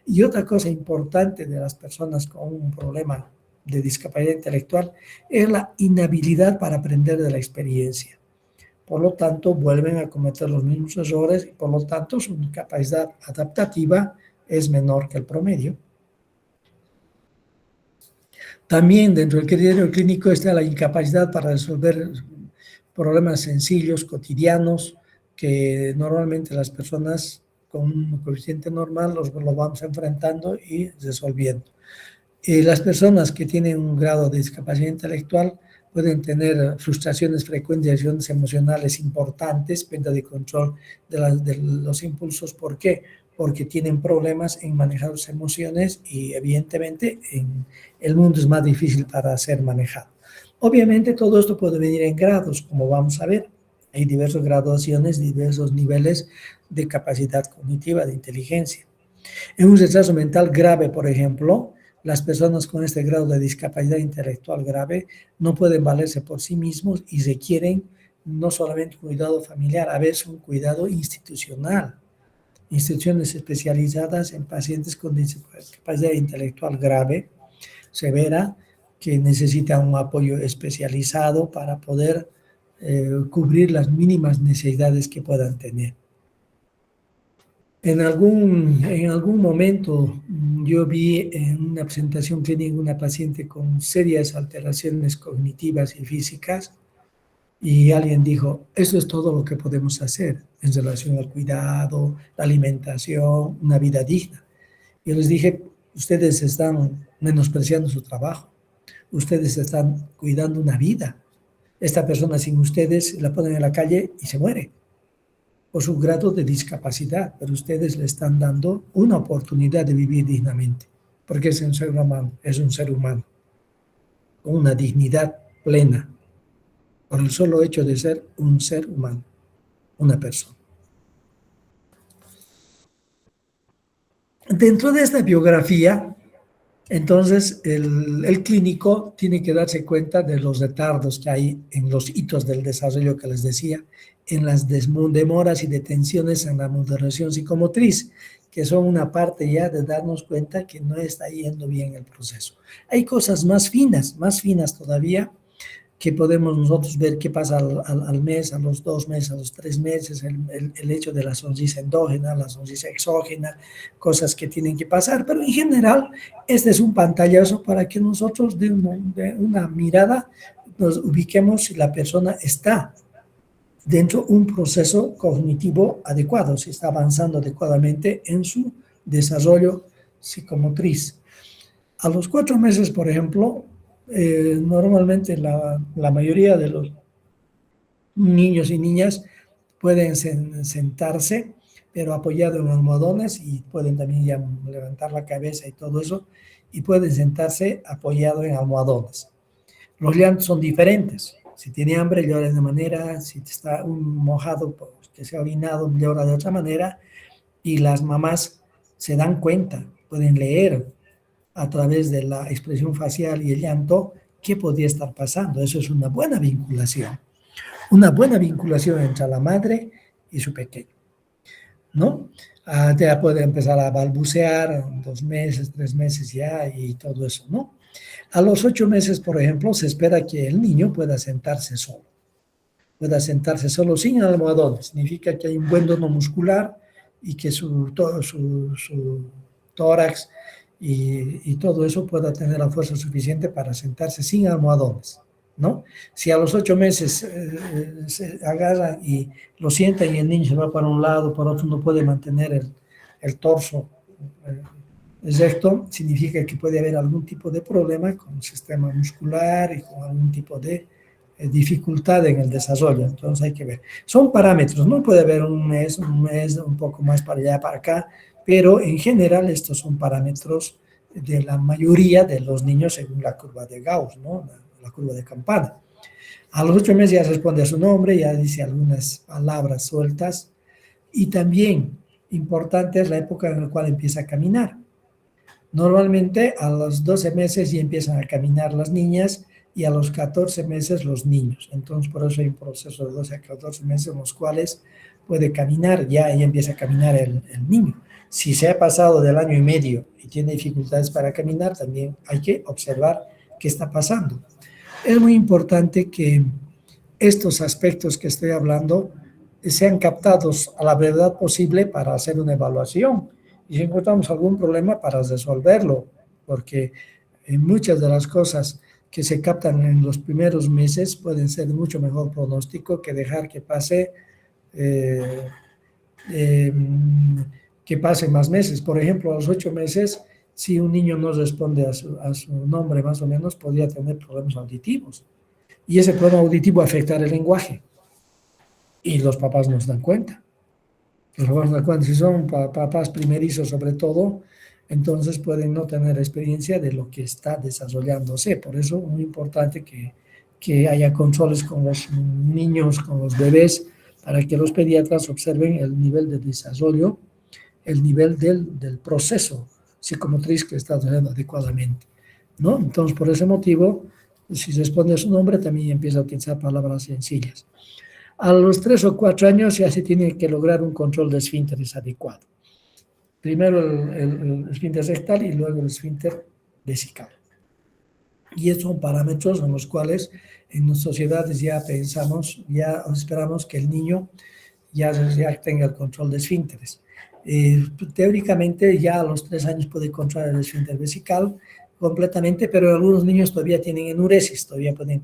Y otra cosa importante de las personas con un problema de discapacidad intelectual es la inhabilidad para aprender de la experiencia. Por lo tanto, vuelven a cometer los mismos errores y por lo tanto su capacidad adaptativa es menor que el promedio. También dentro del criterio clínico está la incapacidad para resolver problemas sencillos, cotidianos, que normalmente las personas con un coeficiente normal lo vamos enfrentando y resolviendo. Las personas que tienen un grado de discapacidad intelectual pueden tener frustraciones frecuentes y acciones emocionales importantes, pérdida de control de los impulsos. ¿Por qué? Porque tienen problemas en manejar sus emociones y evidentemente el mundo es más difícil para ser manejado. Obviamente todo esto puede venir en grados, como vamos a ver. Hay diversas graduaciones, diversos niveles de capacidad cognitiva, de inteligencia. En un retraso mental grave, por ejemplo, las personas con este grado de discapacidad intelectual grave no pueden valerse por sí mismos y requieren no solamente un cuidado familiar, a veces un cuidado institucional. Instituciones especializadas en pacientes con discapacidad intelectual grave, severa, que necesitan un apoyo especializado para poder cubrir las mínimas necesidades que puedan tener. En algún momento yo vi en una presentación clínica una paciente con serias alteraciones cognitivas y físicas y alguien dijo, eso es todo lo que podemos hacer en relación al cuidado, la alimentación, una vida digna. Yo les dije, ustedes están menospreciando su trabajo, ustedes están cuidando una vida. Esta persona sin ustedes la ponen en la calle y se muere por su grado de discapacidad, pero ustedes le están dando una oportunidad de vivir dignamente, porque es un ser humano, con una dignidad plena, por el solo hecho de ser un ser humano, una persona. Dentro de esta biografía, entonces el clínico tiene que darse cuenta de los retardos que hay en los hitos del desarrollo que les decía, en las demoras y detenciones en la moderación psicomotriz, que son una parte ya de darnos cuenta que no está yendo bien el proceso. Hay cosas más finas todavía, que podemos nosotros ver qué pasa al mes, a los 2 meses, a los 3 meses, el hecho de la sonrisa endógena, la sonrisa exógena, cosas que tienen que pasar, pero en general este es un pantallazo para que nosotros de una mirada nos ubiquemos si la persona está dentro de un proceso cognitivo adecuado, si está avanzando adecuadamente en su desarrollo psicomotriz. A los 4 meses, por ejemplo, normalmente la mayoría de los niños y niñas pueden sentarse, pero apoyado en almohadones y pueden también ya levantar la cabeza y todo eso, y pueden sentarse apoyado en almohadones. Los llantos son diferentes. Si tiene hambre, llora de una manera, si está mojado, pues, que se ha orinado, llora de otra manera, y las mamás se dan cuenta, pueden leer a través de la expresión facial y el llanto qué podría estar pasando. Eso es una buena vinculación entre la madre y su pequeño, ¿no? Ya puede empezar a balbucear, 2 meses, 3 meses ya y todo eso, ¿no? A los 8 meses, por ejemplo, se espera que el niño pueda sentarse solo sin almohadón. Significa que hay un buen dono muscular y que su tórax y todo eso pueda tener la fuerza suficiente para sentarse sin almohadones, ¿no? Si a los 8 meses se agarran y lo sientan y el niño se va para un lado, por otro no puede mantener el torso recto, significa que puede haber algún tipo de problema con el sistema muscular y con algún tipo de dificultad en el desarrollo. Entonces hay que ver. Son parámetros, no puede haber un mes, un poco más para allá, para acá, pero en general estos son parámetros de la mayoría de los niños según la curva de Gauss, ¿no? La curva de campana. A los 8 meses ya responde a su nombre, ya dice algunas palabras sueltas y también importante es la época en la cual empieza a caminar. Normalmente a los 12 meses ya empiezan a caminar las niñas y a los 14 meses los niños. Entonces por eso hay un proceso de 12 a 14 meses en los cuales puede caminar, ya empieza a caminar el niño. Si se ha pasado del año y medio y tiene dificultades para caminar, también hay que observar qué está pasando. Es muy importante que estos aspectos que estoy hablando sean captados a la brevedad posible para hacer una evaluación y si encontramos algún problema para resolverlo, porque muchas de las cosas que se captan en los primeros meses pueden ser mucho mejor pronóstico que dejar que pase más meses. Por ejemplo, a los 8 meses, si un niño no responde a su nombre más o menos, podría tener problemas auditivos. Y ese problema auditivo afecta el lenguaje. Y los papás no se dan cuenta. Los papás no se dan cuenta. Si son papás primerizos sobre todo, entonces pueden no tener experiencia de lo que está desarrollándose. Por eso es muy importante que haya controles con los niños, con los bebés, para que los pediatras observen el nivel de desarrollo, el nivel del proceso psicomotriz que está haciendo adecuadamente, ¿no? Entonces, por ese motivo, si responde a su nombre, también empieza a utilizar palabras sencillas. A los 3 o 4 años ya se tiene que lograr un control de esfínteres adecuado. Primero el esfínter rectal y luego el esfínter vesical. Y estos son parámetros en los cuales en las sociedades ya pensamos, ya esperamos que el niño ya tenga el control de esfínteres. Teóricamente ya a los 3 años puede controlar el esfínter vesical completamente, pero algunos niños todavía tienen enuresis, todavía pueden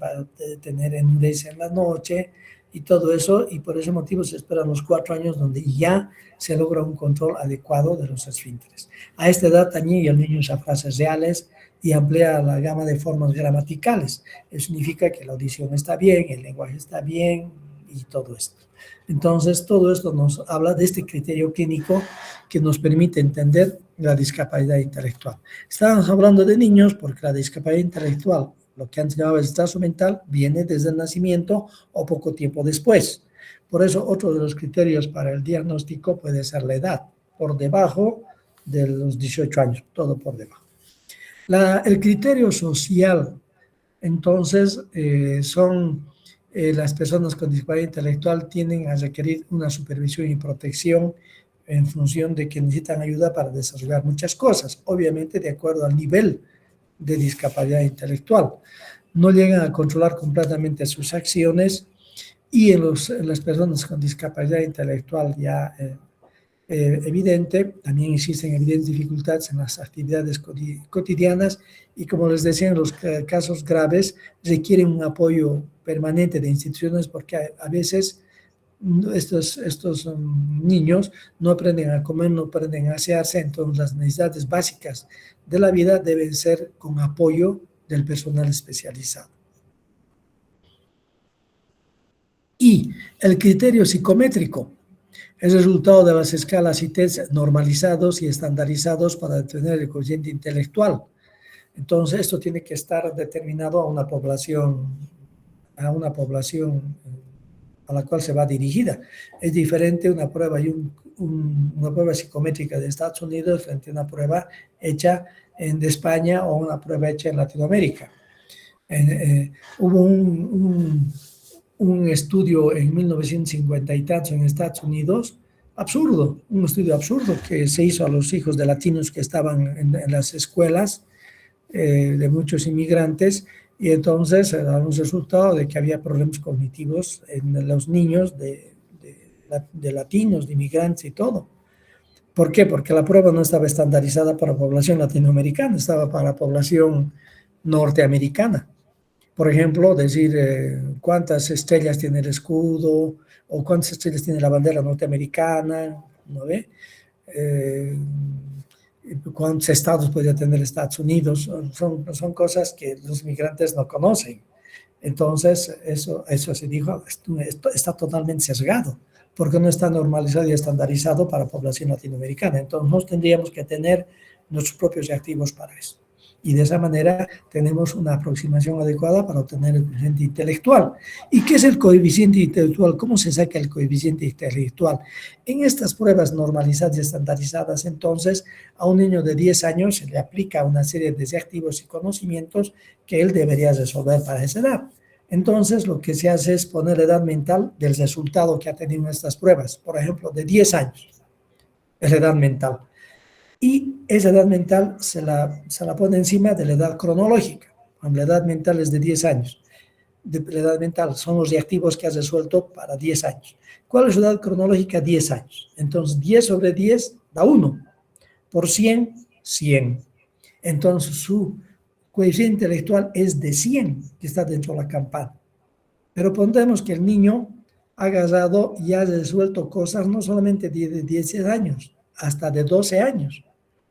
tener enuresis en la noche y todo eso, y por ese motivo se esperan los 4 años donde ya se logra un control adecuado de los esfínteres. A esta edad también el niño usa frases reales y amplía la gama de formas gramaticales. Eso significa que la audición está bien, el lenguaje está bien y todo esto. Entonces, todo esto nos habla de este criterio clínico que nos permite entender la discapacidad intelectual. Estábamos hablando de niños porque la discapacidad intelectual, lo que antes llamaba el retraso mental, viene desde el nacimiento o poco tiempo después. Por eso, otro de los criterios para el diagnóstico puede ser la edad, por debajo de los 18 años, todo por debajo. El criterio social, entonces, son las personas con discapacidad intelectual tienden a requerir una supervisión y protección en función de que necesitan ayuda para desarrollar muchas cosas, obviamente de acuerdo al nivel de discapacidad intelectual. No llegan a controlar completamente sus acciones y en las personas con discapacidad intelectual ya evidente, también existen evidentes dificultades en las actividades cotidianas y como les decía, en los casos graves requieren un apoyo permanente de instituciones porque a veces estos niños no aprenden a comer, no aprenden a asearse, entonces las necesidades básicas de la vida deben ser con apoyo del personal especializado. Y el criterio psicométrico es el resultado de las escalas y tests normalizados y estandarizados para determinar el cociente intelectual. Entonces, esto tiene que estar determinado a una población a la cual se va dirigida. Es diferente una prueba una prueba psicométrica de Estados Unidos frente a una prueba hecha de España o una prueba hecha en Latinoamérica. Hubo un estudio en 1950 y tantos en Estados Unidos, un estudio absurdo que se hizo a los hijos de latinos que estaban en las escuelas de muchos inmigrantes y entonces da un resultado de que había problemas cognitivos en los niños de latinos, de inmigrantes y todo. ¿Por qué? Porque la prueba no estaba estandarizada para población latinoamericana, estaba para población norteamericana. Por ejemplo, decir cuántas estrellas tiene el escudo o cuántas estrellas tiene la bandera norteamericana, ¿no ve? Cuántos estados podría tener Estados Unidos, son cosas que los migrantes no conocen. Entonces, eso se dijo, esto está totalmente sesgado, porque no está normalizado y estandarizado para población latinoamericana. Entonces, nos tendríamos que tener nuestros propios reactivos para eso. Y de esa manera tenemos una aproximación adecuada para obtener el coeficiente intelectual. ¿Y qué es el coeficiente intelectual? ¿Cómo se saca el coeficiente intelectual? En estas pruebas normalizadas y estandarizadas, entonces, a un niño de 10 años se le aplica una serie de reactivos y conocimientos que él debería resolver para esa edad. Entonces, lo que se hace es poner la edad mental del resultado que ha tenido en estas pruebas. Por ejemplo, de 10 años, es la edad mental. Y esa edad mental se la pone encima de la edad cronológica. La edad mental es de 10 años. La edad mental son los reactivos que has resuelto para 10 años. ¿Cuál es su edad cronológica? 10 años. Entonces, 10 sobre 10 da 1. Por 100, 100. Entonces, su coeficiente intelectual es de 100, que está dentro de la campana. Pero pondremos que el niño ha agarrado y ha resuelto cosas no solamente de 10 años, hasta de 12 años.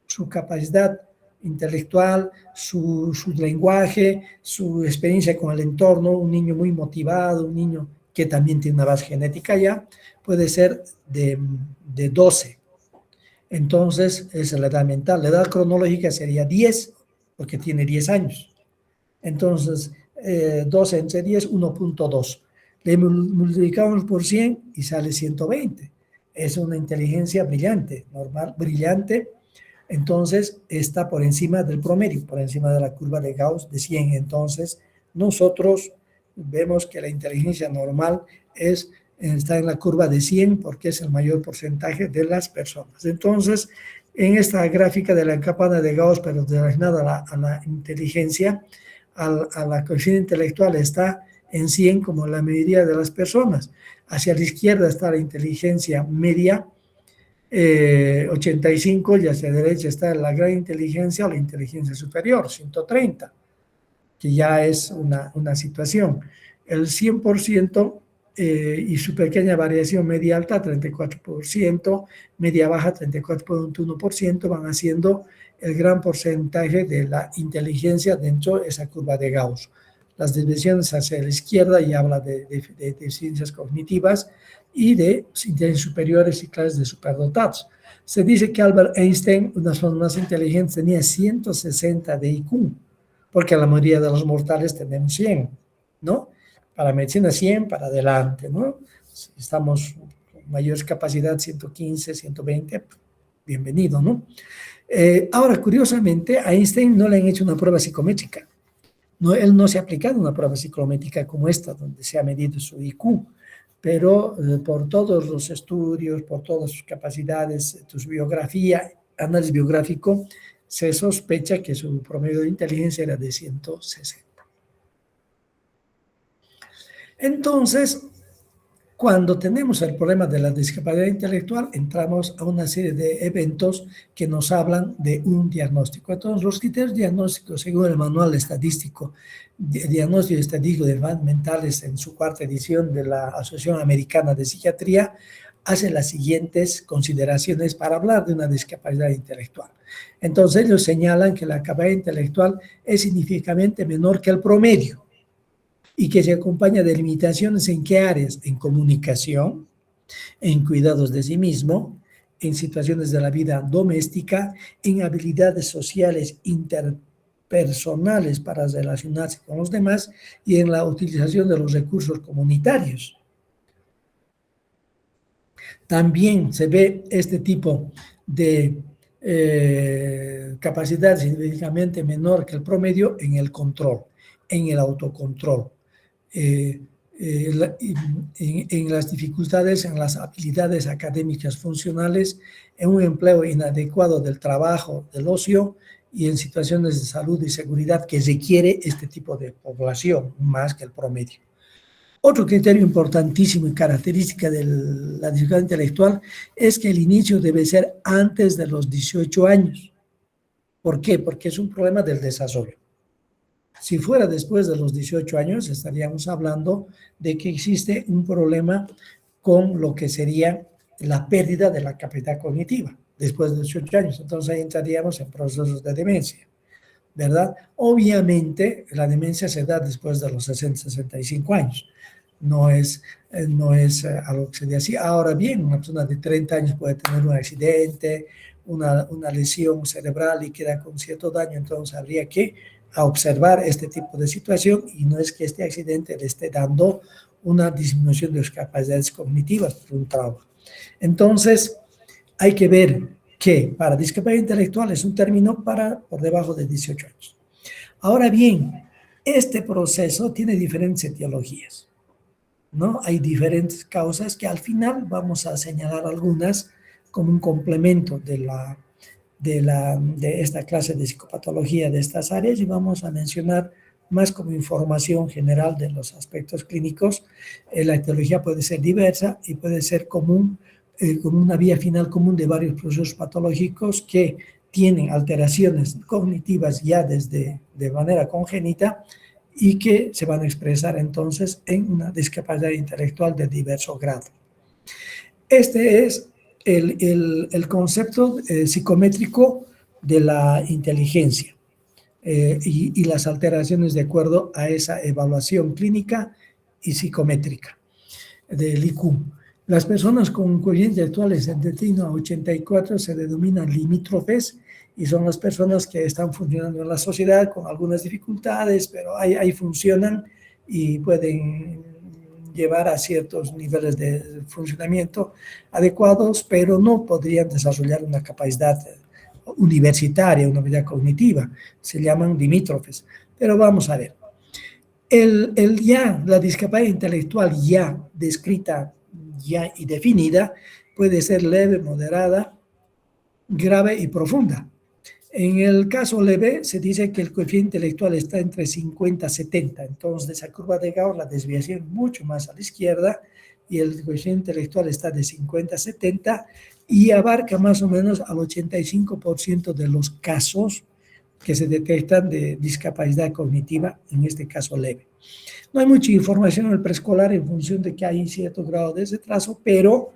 Su capacidad intelectual, su lenguaje, su experiencia con el entorno, un niño muy motivado, un niño que también tiene una base genética ya, puede ser de 12. Entonces, esa es la edad mental. La edad cronológica sería 10, porque tiene 10 años. Entonces, 12 entre 10, 1.2. Le multiplicamos por 100 y sale 120. Es una inteligencia brillante, normal, brillante. Entonces, está por encima del promedio, por encima de la curva de Gauss de 100. Entonces, nosotros vemos que la inteligencia normal está en la curva de 100 porque es el mayor porcentaje de las personas. Entonces, en esta gráfica de la campana de Gauss, pero relacionada a la inteligencia, a la coeficiente intelectual está en 100 como la mayoría de las personas. Hacia la izquierda está la inteligencia media, 85, y hacia la derecha está la gran inteligencia o la inteligencia superior, 130, que ya es una situación. El 100% y su pequeña variación media alta, 34%, media baja, 34.1%, van haciendo el gran porcentaje de la inteligencia dentro de esa curva de Gauss. Las desviaciones hacia la izquierda y habla de ciencias cognitivas y de inteligencias superiores y clases de superdotados. Se dice que Albert Einstein, una de las más inteligentes, tenía 160 de IQ, porque la mayoría de los mortales tenemos 100, ¿no? Para medicina 100, para adelante, ¿no? Si estamos con mayor capacidad, 115, 120, bienvenido, ¿no? Ahora, curiosamente, a Einstein no le han hecho una prueba psicométrica. No, él no se ha aplicado una prueba psicométrica como esta, donde se ha medido su IQ, pero por todos los estudios, por todas sus capacidades, su biografía, análisis biográfico, se sospecha que su promedio de inteligencia era de 160. Entonces, cuando tenemos el problema de la discapacidad intelectual, entramos a una serie de eventos que nos hablan de un diagnóstico. Entonces, los criterios diagnósticos, según el Manual Estadístico, Diagnóstico y Estadístico de Enfermedades Mentales, en su cuarta edición de la Asociación Americana de Psiquiatría, hace las siguientes consideraciones para hablar de una discapacidad intelectual. Entonces, ellos señalan que la capacidad intelectual es significativamente menor que el promedio, y que se acompaña de limitaciones en qué áreas: en comunicación, en cuidados de sí mismo, en situaciones de la vida doméstica, en habilidades sociales interpersonales para relacionarse con los demás y en la utilización de los recursos comunitarios. También se ve este tipo de capacidad significativamente menor que el promedio en el control, en el autocontrol. En las dificultades, en las habilidades académicas funcionales, en un empleo inadecuado del trabajo, del ocio y en situaciones de salud y seguridad que requiere este tipo de población más que el promedio. Otro criterio importantísimo y característica de la discapacidad intelectual es que el inicio debe ser antes de los 18 años. ¿Por qué? Porque es un problema del desarrollo. Si fuera después de los 18 años, estaríamos hablando de que existe un problema con lo que sería la pérdida de la capacidad cognitiva después de 18 años. Entonces ahí entraríamos en procesos de demencia, ¿verdad? Obviamente la demencia se da después de los 60, 65 años. No es algo que se dé así. Ahora bien, una persona de 30 años puede tener un accidente, una lesión cerebral y queda con cierto daño, entonces habría que observar este tipo de situación y no es que este accidente le esté dando una disminución de las capacidades cognitivas por un trauma. Entonces, hay que ver que para discapacidad intelectual es un término para por debajo de 18 años. Ahora bien, este proceso tiene diferentes etiologías, ¿no? Hay diferentes causas que al final vamos a señalar algunas como un complemento de esta clase de psicopatología de estas áreas y vamos a mencionar más como información general de los aspectos clínicos. La etiología puede ser diversa y puede ser común, como una vía final común de varios procesos patológicos que tienen alteraciones cognitivas ya desde de manera congénita y que se van a expresar entonces en una discapacidad intelectual de diverso grado. Este es el concepto psicométrico de la inteligencia y las alteraciones de acuerdo a esa evaluación clínica y psicométrica del IQ. Las personas con coeficientes intelectuales de 1 a 84 se denominan limítrofes y son las personas que están funcionando en la sociedad con algunas dificultades, pero ahí funcionan y pueden llevar a ciertos niveles de funcionamiento adecuados, pero no podrían desarrollar una capacidad universitaria, una habilidad cognitiva. Se llaman limítrofes. Pero vamos a ver. La discapacidad intelectual ya descrita ya y definida puede ser leve, moderada, grave y profunda. En el caso leve se dice que el coeficiente intelectual está entre 50 y 70, entonces de esa curva de Gauss la desviación mucho más a la izquierda y el coeficiente intelectual está de 50 a 70 y abarca más o menos al 85% de los casos que se detectan de discapacidad cognitiva, en este caso leve. No hay mucha información en el preescolar en función de que hay cierto grado de retraso, pero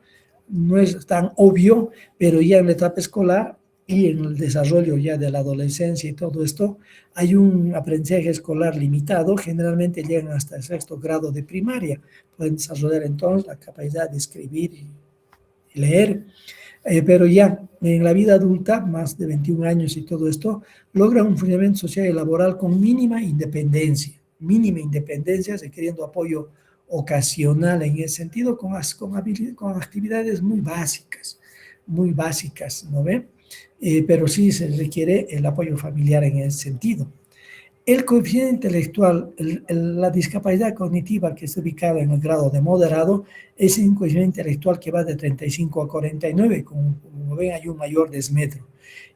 no es tan obvio, pero ya en la etapa escolar y en el desarrollo ya de la adolescencia y todo esto, hay un aprendizaje escolar limitado, generalmente llegan hasta el 6º grado de primaria, pueden desarrollar entonces la capacidad de escribir y leer, pero ya en la vida adulta, más de 21 años y todo esto, logran un funcionamiento social y laboral con mínima independencia, requiriendo apoyo ocasional en ese sentido, con actividades muy básicas, ¿no ve? Pero sí se requiere el apoyo familiar en ese sentido. El coeficiente intelectual, la discapacidad cognitiva que está ubicada en el grado de moderado, es un coeficiente intelectual que va de 35 a 49, como ven hay un mayor desmedro.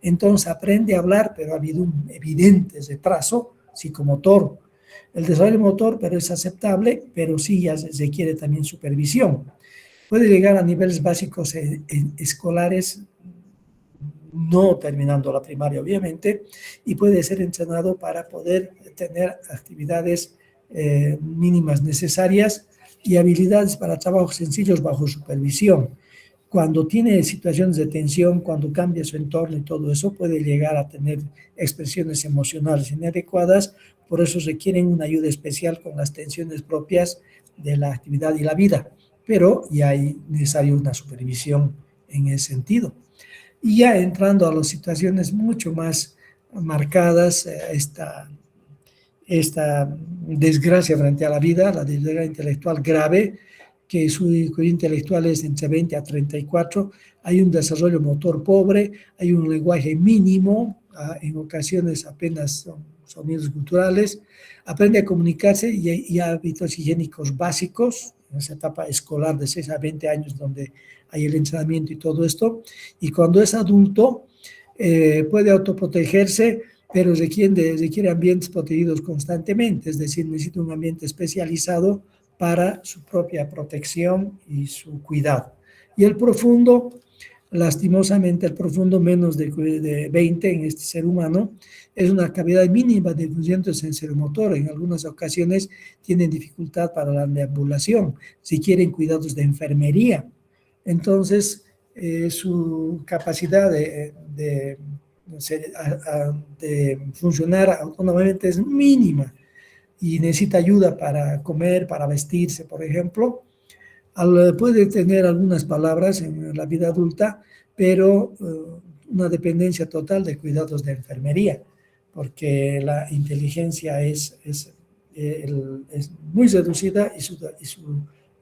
Entonces aprende a hablar, pero ha habido un evidente retraso psicomotor. El desarrollo motor, pero es aceptable, pero sí ya se requiere también supervisión. Puede llegar a niveles básicos escolares, no terminando la primaria, obviamente, y puede ser entrenado para poder tener actividades mínimas necesarias y habilidades para trabajos sencillos bajo supervisión. Cuando tiene situaciones de tensión, cuando cambia su entorno y todo eso, puede llegar a tener expresiones emocionales inadecuadas, por eso requieren una ayuda especial con las tensiones propias de la actividad y la vida, pero ya hay necesario una supervisión en ese sentido. Y ya entrando a las situaciones mucho más marcadas, esta desgracia frente a la vida, la desgracia intelectual grave, que su coeficiente intelectual es entre 20 a 34, hay un desarrollo motor pobre, hay un lenguaje mínimo, en ocasiones apenas son sonidos culturales, aprende a comunicarse y hábitos higiénicos básicos, en esa etapa escolar de 6 a 20 años donde hay el entrenamiento y todo esto, y cuando es adulto puede autoprotegerse, pero requiere ambientes protegidos constantemente, es decir, necesita un ambiente especializado para su propia protección y su cuidado. Y el profundo, lastimosamente, el profundo menos de 20 en este ser humano, es una cavidad mínima de funcionamiento sensorimotor. En algunas ocasiones tienen dificultad para la deambulación, si quieren cuidados de enfermería. Entonces, su capacidad de funcionar autónomamente es mínima y necesita ayuda para comer, para vestirse, por ejemplo. Puede tener algunas palabras en la vida adulta, pero una dependencia total de cuidados de enfermería, porque la inteligencia es muy reducida y su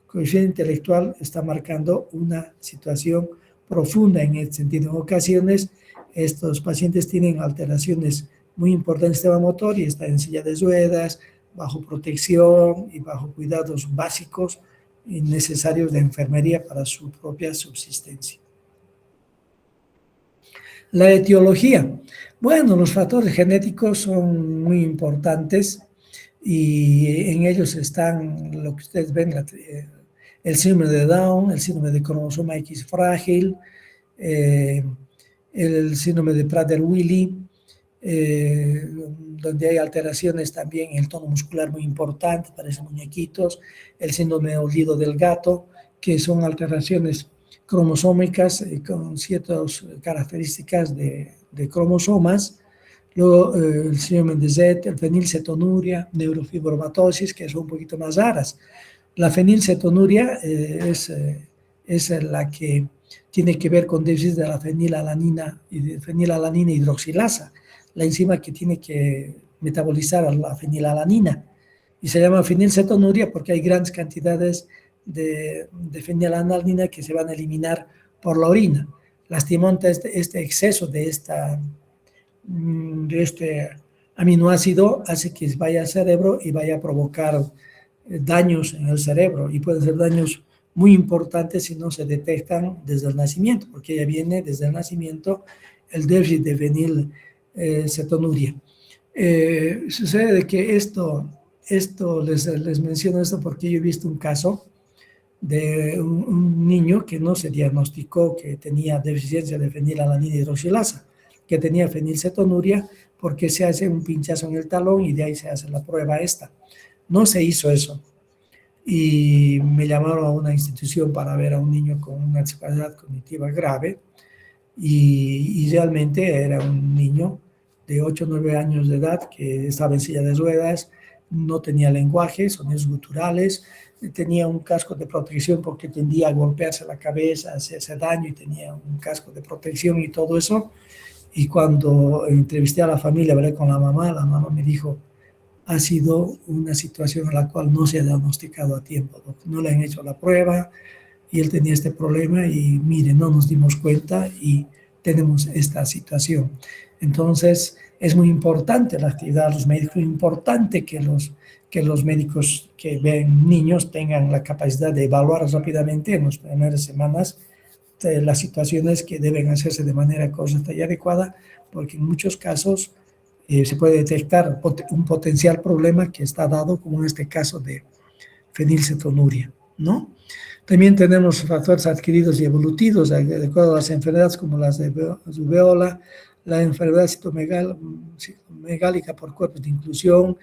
coeficiente intelectual está marcando una situación profunda en este sentido. En ocasiones, estos pacientes tienen alteraciones muy importantes del sistema motor y están en silla de ruedas, bajo protección y bajo cuidados básicos y necesarios de enfermería para su propia subsistencia. La etiología. Bueno, los factores genéticos son muy importantes y en ellos están lo que ustedes ven, el síndrome de Down, el síndrome de cromosoma X frágil, el síndrome de Prader-Willi, donde hay alteraciones también en el tono muscular muy importantes, parecen muñequitos, el síndrome de olvido del gato, que son alteraciones cromosómicas con ciertas características de cromosomas. Luego el síndrome de Z, el fenilcetonuria, neurofibromatosis, que son un poquito más raras. La fenilcetonuria es la que tiene que ver con déficit de la fenilalanina hidroxilasa, la enzima que tiene que metabolizar la fenilalanina. Y se llama fenilcetonuria porque hay grandes cantidades de fenilalanina que se van a eliminar por la orina. Lastimosamente, este exceso de este aminoácido hace que vaya al cerebro y vaya a provocar daños en el cerebro, y pueden ser daños muy importantes si no se detectan desde el nacimiento, porque ya viene desde el nacimiento el déficit de fenilcetonuria. Sucede de que les menciono esto porque yo he visto un caso de un niño que no se diagnosticó que tenía deficiencia de fenilalanina hidroxilasa, que tenía fenilcetonuria, porque se hace un pinchazo en el talón y de ahí se hace la prueba esta. No se hizo eso. Y me llamaron a una institución para ver a un niño con una discapacidad cognitiva grave y realmente era un niño de 8 o 9 años de edad que estaba en silla de ruedas, no tenía lenguaje, sonidos guturales, tenía un casco de protección porque tendía a golpearse la cabeza, hacerse daño y tenía un casco de protección y todo eso. Y cuando entrevisté a la familia, hablé con la mamá me dijo: ha sido una situación en la cual no se ha diagnosticado a tiempo, no le han hecho la prueba y él tenía este problema y mire, no nos dimos cuenta y tenemos esta situación. Entonces, es muy importante la actividad de los médicos, es importante que los médicos que ven niños tengan la capacidad de evaluar rápidamente en las primeras semanas las situaciones que deben hacerse de manera correcta y adecuada, porque en muchos casos se puede detectar un potencial problema que está dado, como en este caso de fenilcetonuria, ¿no? También tenemos factores adquiridos y evolutivos, de acuerdo a las enfermedades como las de rubeola, la enfermedad citomegálica por cuerpos de inclusión,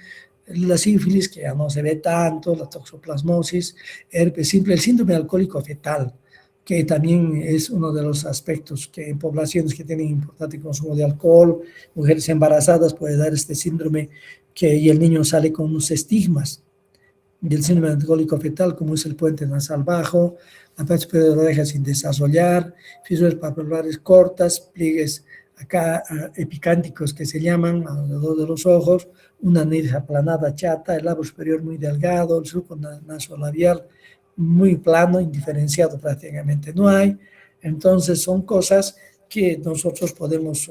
la sífilis, que ya no se ve tanto, la toxoplasmosis, herpes simple, el síndrome alcohólico fetal, que también es uno de los aspectos que en poblaciones que tienen importante consumo de alcohol, mujeres embarazadas, puede dar este síndrome y el niño sale con unos estigmas del síndrome alcohólico fetal, como es el puente nasal bajo, la parte superior de la oreja sin desarrollar, fisuras papulares cortas, pliegues acá epicánticos que se llaman alrededor de los ojos, una nariz aplanada chata, el labio superior muy delgado, el surco nasolabial muy plano, indiferenciado prácticamente no hay. Entonces son cosas que nosotros podemos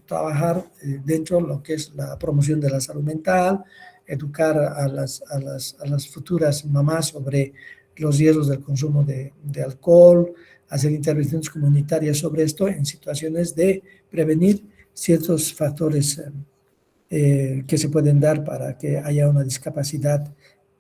trabajar dentro de lo que es la promoción de la salud mental, educar a las futuras mamás sobre los riesgos del consumo de alcohol, hacer intervenciones comunitarias sobre esto en situaciones de prevenir ciertos factores que se pueden dar para que haya una discapacidad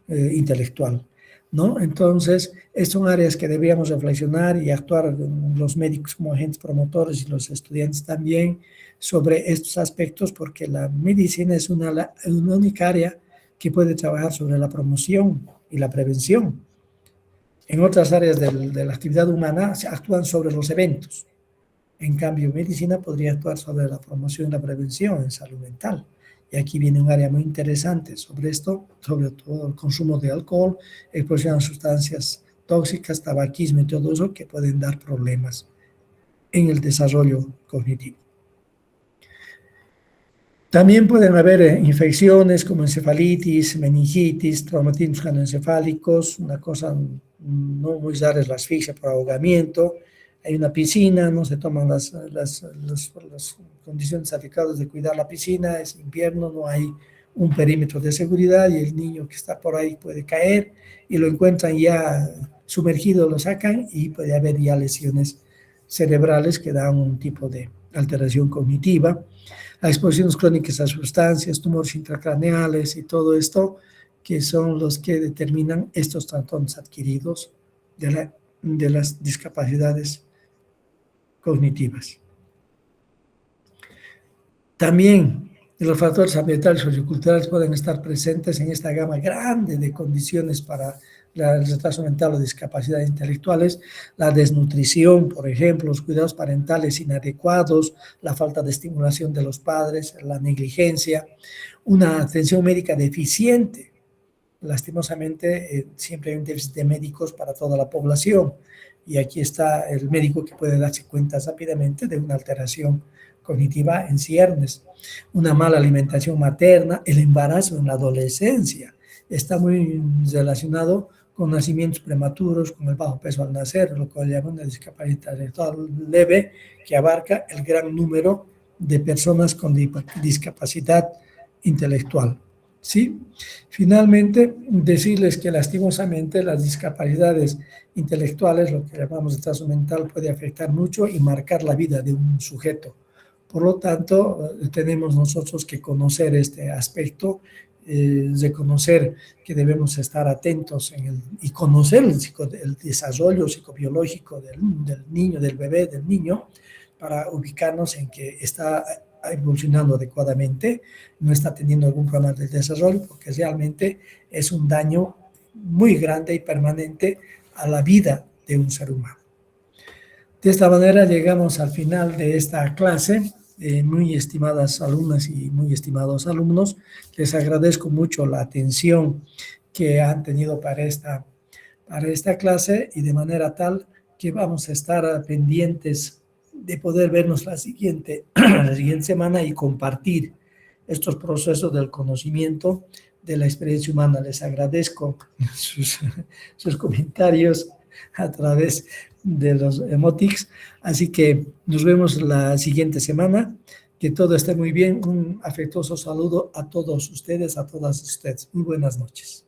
intelectual, ¿no? Entonces, son áreas que deberíamos reflexionar y actuar los médicos como agentes promotores y los estudiantes también sobre estos aspectos, porque la medicina es una única área que puede trabajar sobre la promoción y la prevención. En otras áreas de la actividad humana se actúan sobre los eventos. En cambio, medicina podría actuar sobre la promoción y la prevención en salud mental. Y aquí viene un área muy interesante sobre esto, sobre todo el consumo de alcohol, exposición a sustancias tóxicas, tabaquismo y todo eso que pueden dar problemas en el desarrollo cognitivo. También pueden haber infecciones como encefalitis, meningitis, traumatismos craneoencefálicos, una cosa no muy rara es la asfixia por ahogamiento. Hay una piscina, no se toman las condiciones adecuadas de cuidar la piscina, es invierno, no hay un perímetro de seguridad y el niño que está por ahí puede caer y lo encuentran ya sumergido, lo sacan y puede haber ya lesiones cerebrales que dan un tipo de alteración cognitiva. Las exposiciones crónicas a sustancias, tumores intracraneales y todo esto, que son los que determinan estos trastornos adquiridos de las discapacidades cognitivas. También los factores ambientales y socioculturales pueden estar presentes en esta gama grande de condiciones para el retraso mental o discapacidades intelectuales, la desnutrición, por ejemplo, los cuidados parentales inadecuados, la falta de estimulación de los padres, la negligencia, una atención médica deficiente. Lastimosamente, siempre hay un déficit de médicos para toda la población y aquí está el médico que puede darse cuenta rápidamente de una alteración cognitiva en ciernes, una mala alimentación materna, el embarazo en la adolescencia está muy relacionado con nacimientos prematuros, con el bajo peso al nacer, lo cual llama una discapacidad intelectual leve que abarca el gran número de personas con discapacidad intelectual. ¿Sí? Finalmente, decirles que lastimosamente las discapacidades intelectuales, lo que llamamos retraso mental, puede afectar mucho y marcar la vida de un sujeto. Por lo tanto, tenemos nosotros que conocer este aspecto, reconocer que debemos estar atentos y conocer el desarrollo psicobiológico del niño, del bebé, del niño, para ubicarnos en que está evolucionando adecuadamente, no está teniendo algún problema de desarrollo, porque realmente es un daño muy grande y permanente a la vida de un ser humano. De esta manera llegamos al final de esta clase. Muy estimadas alumnas y muy estimados alumnos, les agradezco mucho la atención que han tenido para esta clase y de manera tal que vamos a estar pendientes de poder vernos la siguiente semana y compartir estos procesos del conocimiento de la experiencia humana. Les agradezco sus comentarios a través de los emotics, así que nos vemos la siguiente semana. Que todo esté muy bien. Un afectuoso saludo a todos ustedes, a todas ustedes. Muy buenas noches.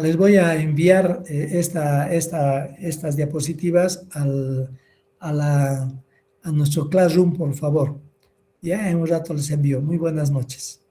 Les voy a enviar estas diapositivas a nuestro Classroom, por favor. Ya en un rato les envío. Muy buenas noches.